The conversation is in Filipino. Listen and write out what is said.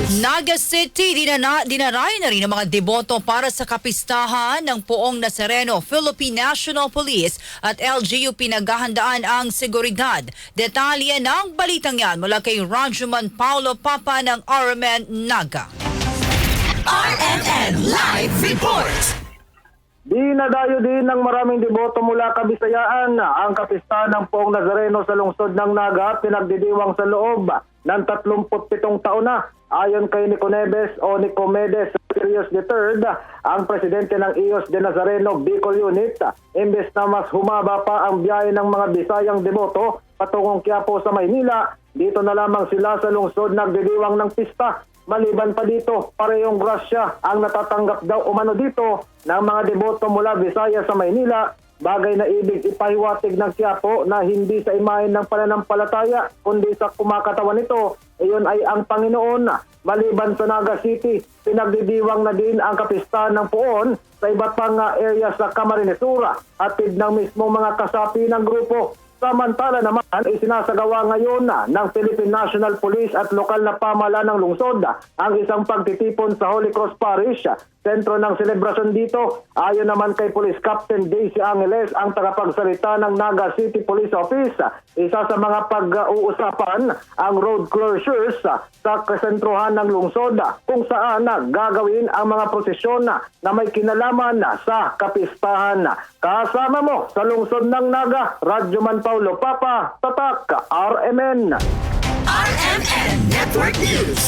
Naga City, dinarayo na rin ang mga deboto para sa kapistahan ng Poong Nazareno. Philippine National Police at LGU pinaghahandaan ang seguridad. Detalye ng balitang yan mula kay Rajuman Paulo Papa ng RMN Naga. RMN Live Report! Dinadayo din ng maraming deboto mula Kabisayaan ang kapistahan ng Poong Nazareno sa lungsod ng Naga, pinagdidiwang sa loob ng 37 taon na. Ayon kay Nicomedes Sirius III, ang presidente ng IOS de Nazareno Bicol Unit, imbes na mas humaba pa ang biyahe ng mga Bisayang deboto patungong Quiapo sa Maynila, dito na lamang sila sa lungsod nagdidiwang ng pista. Maliban pa dito, parehong grasya ang natatanggap daw umano dito ng mga deboto mula Visayas sa Maynila, bagay na ibig ipahiwatig ng Quiapo na hindi sa imahen ng pananampalataya kundi sa kumakatawan nito, iyon ay ang Panginoon. Maliban sa Naga City, pinagdidiwang na din ang kapistahan ng Poon sa iba't pang area sa Camarines Sur, hatid ng mismong mga kasapi ng grupo. Samantala naman, isinasagawa ngayon ng Philippine National Police at lokal na pamahalaan ng lungsod ang isang pagtitipon sa Holy Cross Parish, sentro ng selebrasyon dito. Ayon naman kay Police Captain Daisy Angeles, ang tagapagsalita ng Naga City Police Office, isa sa mga pag-uusapan ang road closures sa kasentruhan ng lungsod kung saan gagawin ang mga prosesyon na may kinalaman sa kapistahan. Kasama mo sa lungsod ng Naga, Rajuman Paulo Papa, Tatak, RMN. RMN Network News.